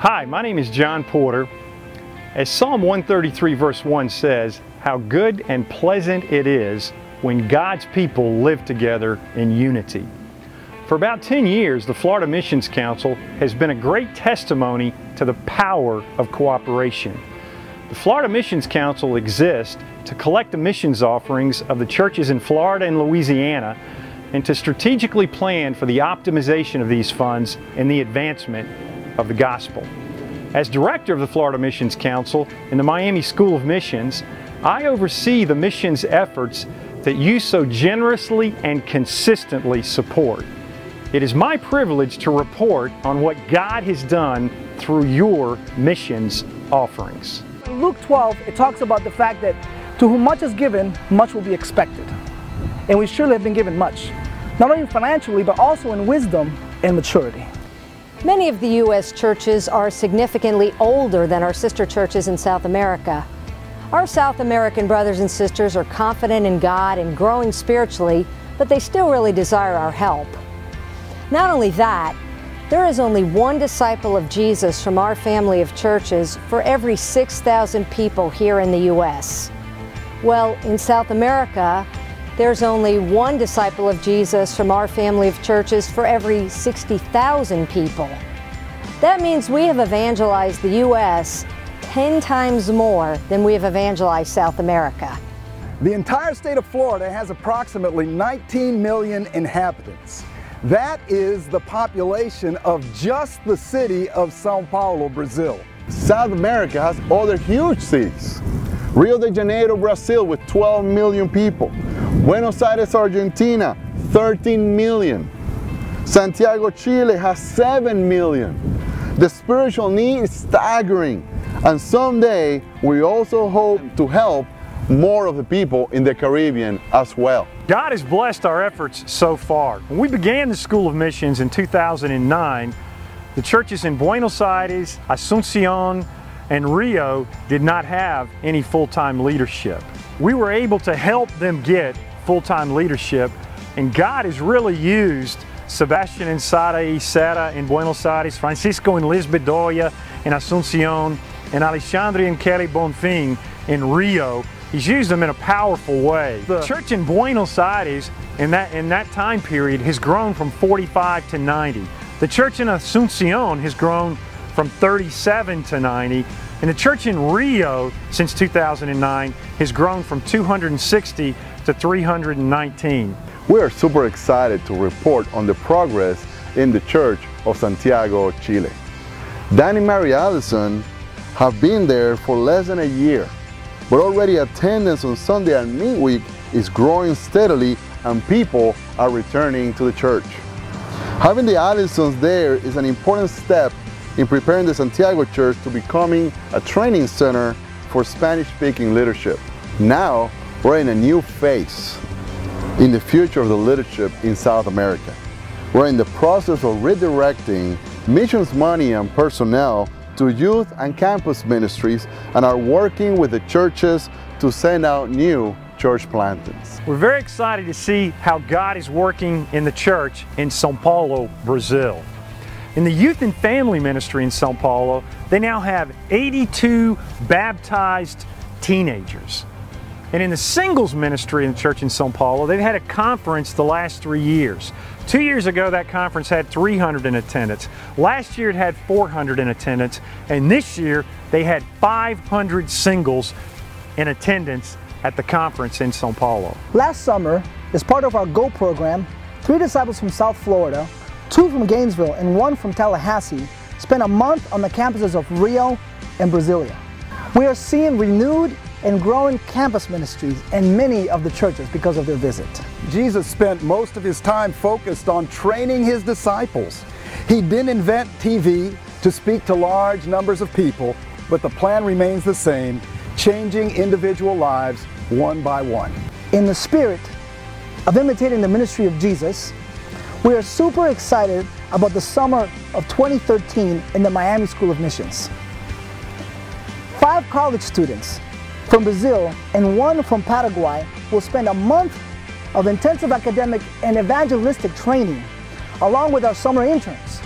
Hi, my name is John Porter. As Psalm 133 verse 1 says, how good and pleasant it is when God's people live together in unity. For about 10 years, the Florida Missions Council has been a great testimony to the power of cooperation. The Florida Missions Council exists to collect the missions offerings of the churches in Florida and Louisiana and to strategically plan for the optimization of these funds and the advancement of the gospel. As director of the Florida Missions Council in the Miami School of Missions, I oversee the missions efforts that you so generously and consistently support. It is my privilege to report on what God has done through your missions offerings. In Luke 12, it talks about the fact that to whom much is given, much will be expected. And we surely have been given much, not only financially, but also in wisdom and maturity. Many of the U.S. churches are significantly older than our sister churches in South America. Our South American brothers and sisters are confident in God and growing spiritually, but they still really desire our help. Not only that, there is only one disciple of Jesus from our family of churches for every 6,000 people here in the U.S. Well, in South America, there's only one disciple of Jesus from our family of churches for every 60,000 people. That means we have evangelized the U.S. 10 times more than we have evangelized South America. The entire state of Florida has approximately 19 million inhabitants. That is the population of just the city of Sao Paulo, Brazil. South America has other huge cities. Rio de Janeiro, Brazil, with 12 million people. Buenos Aires, Argentina, 13 million. Santiago, Chile has 7 million. The spiritual need is staggering. And someday, we also hope to help more of the people in the Caribbean as well. God has blessed our efforts so far. When we began the School of Missions in 2009, the churches in Buenos Aires, Asunción, and Rio did not have any full-time leadership. We were able to help them get full-time leadership, and God has really used Sebastian and Sara Isera in Buenos Aires, Francisco and Liz Bedoya in Asunción, and Alexandre and Kelly Bonfim in Rio. He's used them in a powerful way. The church in Buenos Aires in that time period has grown from 45 to 90. The church in Asunción has grown from 37 to 90, and the church in Rio since 2009 has grown from 260 to 319. We are super excited to report on the progress in the Church of Santiago, Chile. Dan and Mary Allison have been there for less than a year, but already attendance on Sunday and midweek is growing steadily and people are returning to the church. Having the Allisons there is an important step in preparing the Santiago Church to becoming a training center for Spanish-speaking leadership. Now, we're in a new phase in the future of the leadership in South America. We're in the process of redirecting missions money and personnel to youth and campus ministries and are working with the churches to send out new church plantings. We're very excited to see how God is working in the church in Sao Paulo, Brazil. In the youth and family ministry in Sao Paulo, they now have 82 baptized teenagers. And in the singles ministry in the church in Sao Paulo, they've had a conference the last 3 years. 2 years ago, that conference had 300 in attendance. Last year, it had 400 in attendance. And this year, they had 500 singles in attendance at the conference in Sao Paulo. Last summer, as part of our GO program, 3 disciples from South Florida, 2 from Gainesville, and 1 from Tallahassee spent a month on the campuses of Rio and Brasilia. We are seeing renewed and growing campus ministries in many of the churches because of their visit. Jesus spent most of his time focused on training his disciples. He didn't invent TV to speak to large numbers of people, but the plan remains the same, changing individual lives one by one. In the spirit of imitating the ministry of Jesus, we are super excited about the summer of 2013 in the Miami School of Missions. 5 college students from Brazil and 1 from Paraguay will spend a month of intensive academic and evangelistic training along with our summer interns.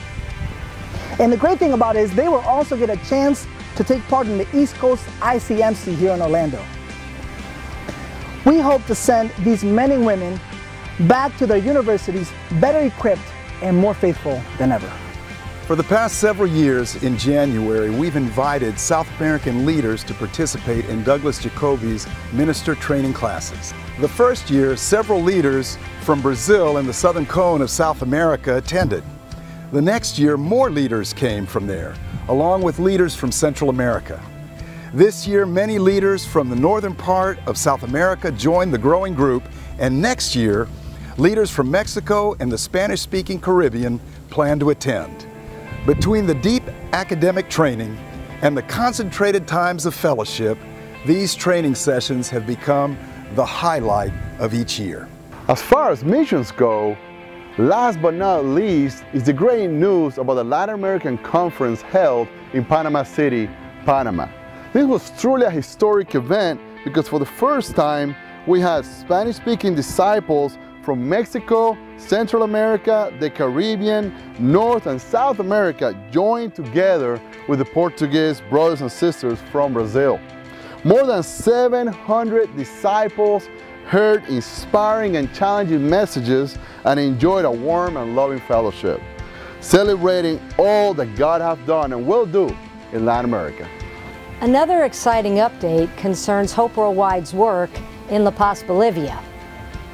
And the great thing about it is they will also get a chance to take part in the East Coast ICMC here in Orlando. We hope to send these men and women back to their universities better equipped and more faithful than ever. For the past several years, in January, we've invited South American leaders to participate in Douglas Jacoby's minister training classes. The first year, several leaders from Brazil and the southern cone of South America attended. The next year, more leaders came from there, along with leaders from Central America. This year, many leaders from the northern part of South America joined the growing group, and next year, leaders from Mexico and the Spanish-speaking Caribbean plan to attend. Between the deep academic training and the concentrated times of fellowship, these training sessions have become the highlight of each year. As far as missions go, last but not least is the great news about the Latin American Conference held in Panama City, Panama. This was truly a historic event because for the first time we had Spanish-speaking disciples from Mexico, Central America, the Caribbean, North and South America joined together with the Portuguese brothers and sisters from Brazil. More than 700 disciples heard inspiring and challenging messages and enjoyed a warm and loving fellowship, celebrating all that God has done and will do in Latin America. Another exciting update concerns Hope Worldwide's work in La Paz, Bolivia.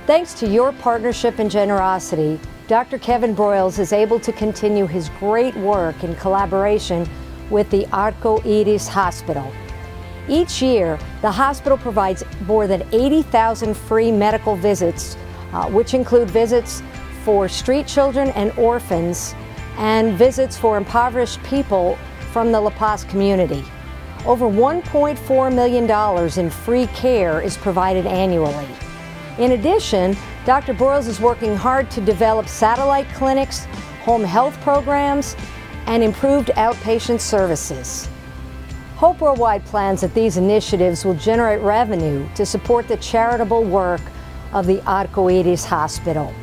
Thanks to your partnership and generosity, Dr. Kevin Broyles is able to continue his great work in collaboration with the Arco Iris Hospital. Each year, the hospital provides more than 80,000 free medical visits, which include visits for street children and orphans, and visits for impoverished people from the La Paz community. Over $1.4 million in free care is provided annually. In addition, Dr. Broyles is working hard to develop satellite clinics, home health programs, and improved outpatient services. Hope Worldwide plans that these initiatives will generate revenue to support the charitable work of the Arco Iris Hospital.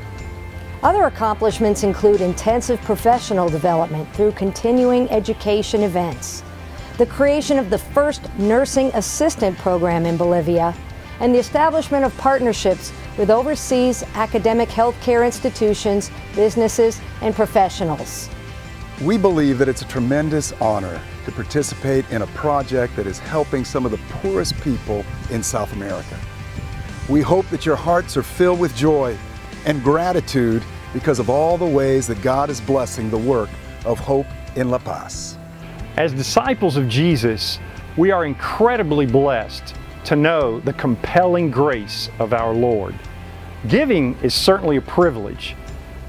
Other accomplishments include intensive professional development through continuing education events, the creation of the first nursing assistant program in Bolivia, and the establishment of partnerships with overseas academic healthcare institutions, businesses, and professionals. We believe that it's a tremendous honor to participate in a project that is helping some of the poorest people in South America. We hope that your hearts are filled with joy and gratitude because of all the ways that God is blessing the work of Hope in La Paz. As disciples of Jesus, we are incredibly blessed to know the compelling grace of our Lord. Giving is certainly a privilege.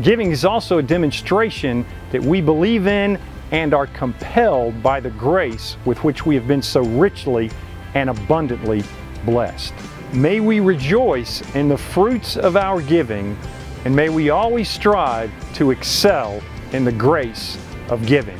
Giving is also a demonstration that we believe in and are compelled by the grace with which we have been so richly and abundantly blessed. May we rejoice in the fruits of our giving, and may we always strive to excel in the grace of giving.